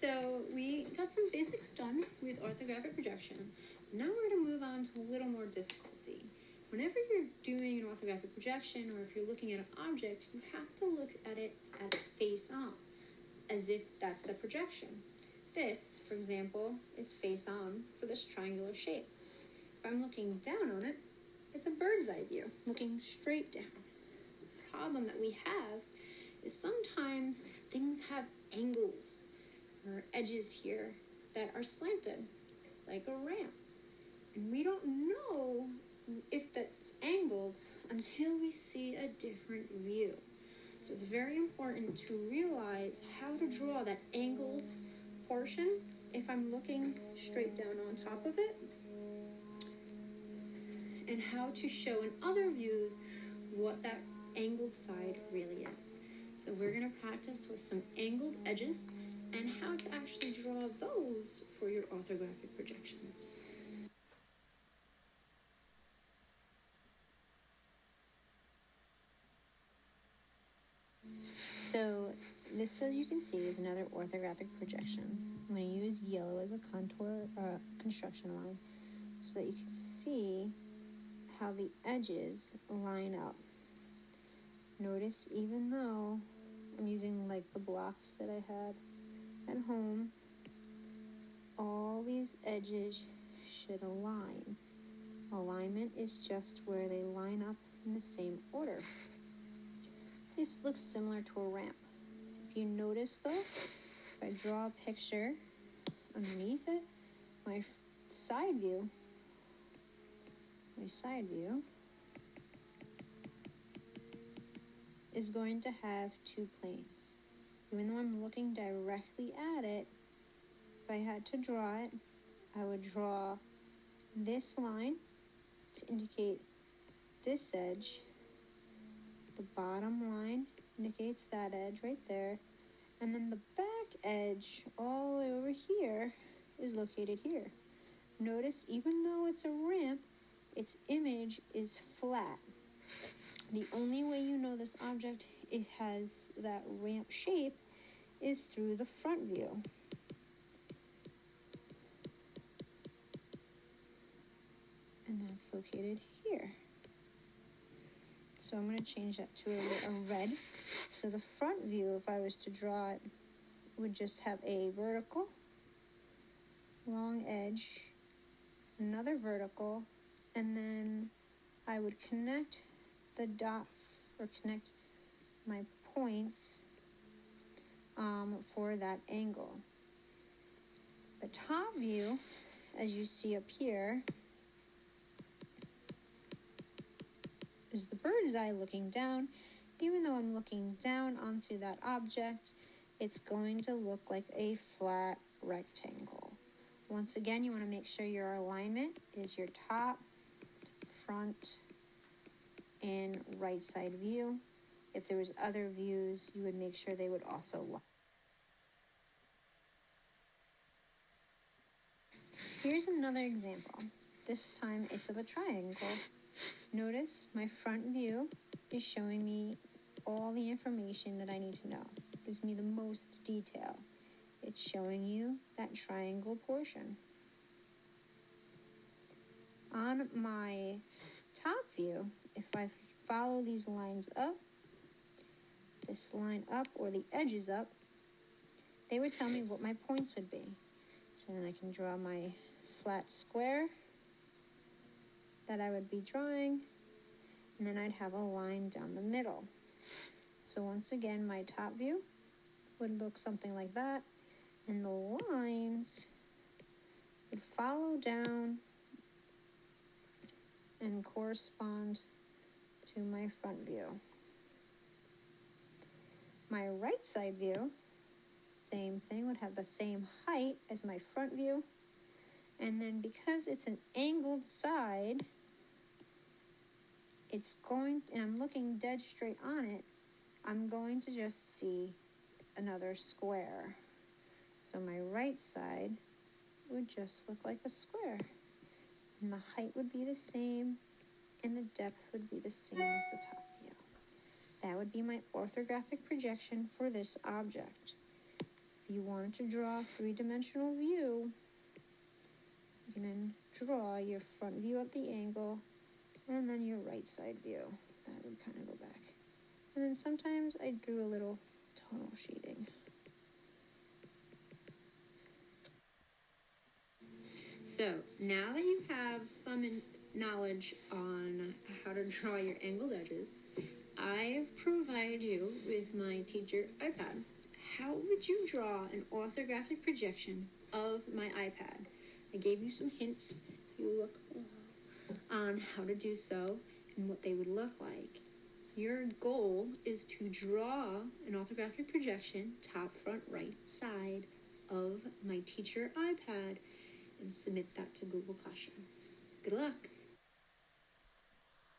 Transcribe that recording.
So we got some basics done with orthographic projection. Now we're going to move on to a little more difficulty. Whenever you're doing an orthographic projection, or if you're looking at an object, you have to look at it face on, as if that's the projection. This, for example, is face on for this triangular shape. If I'm looking down on it, it's a bird's eye view, looking straight down. The problem that we have is sometimes things have angles or edges here that are slanted, like a ramp. And we don't know if that's angled until we see a different view. So it's very important to realize how to draw that angled portion if I'm looking straight down on top of it, and how to show in other views what that angled side really is. So we're going to practice with some angled edges and how to actually draw those for your orthographic projections. So this, as you can see, is another orthographic projection. I'm going to use yellow as a contour construction line so that you can see how the edges line up. Notice, even though I'm using like the blocks that I had at home, all these edges should align. Alignment is just where they line up in the same order. This looks similar to a ramp. If you notice though, if I draw a picture underneath it, my side view is going to have two planes. Even though I'm looking directly at it, if I had to draw it, I would draw this line to indicate this edge. The bottom line indicates that edge right there. And then the back edge all the way over here is located here. Notice, even though it's a ramp, its image is flat. The only way you know this object it has that ramp shape is through the front view. And that's located here. So I'm going to change that to a red. So the front view, if I was to draw it, would just have a vertical, long edge, another vertical, and then I would connect the dots or connect my points for that angle. The top view, as you see up here, is the bird's eye looking down. Even though I'm looking down onto that object, it's going to look like a flat rectangle. Once again, you want to make sure your alignment is your top, front, and right side view. If there was other views, you would make sure they would also line. Here's another example. This time it's of a triangle. Notice my front view is showing me all the information that I need to know. It gives me the most detail. It's showing you that triangle portion. On my top view, if I follow these lines up, this line up or the edges up, they would tell me what my points would be. So then I can draw my flat square that I would be drawing, and then I'd have a line down the middle. So once again, my top view would look something like that, and the lines would follow down and correspond to my front view. My right side view, same thing, would have the same height as my front view, and then because it's an angled side, and I'm looking dead straight on it, I'm going to just see another square. So my right side would just look like a square. And the height would be the same, and the depth would be the same as the top view. That would be my orthographic projection for this object. If you wanted to draw a three-dimensional view, you can then draw your front view at the angle and then your right side view. That would kind of go back. And then sometimes I drew a little tonal shading. So now that you have some knowledge on how to draw your angled edges, I've provided you with my teacher iPad. How would you draw an orthographic projection of my iPad? I gave you some hints, if you look on how to do so and what they would look like. Your goal is to draw an orthographic projection, top, front, right side of my teacher iPad and submit that to Google Classroom. Good luck!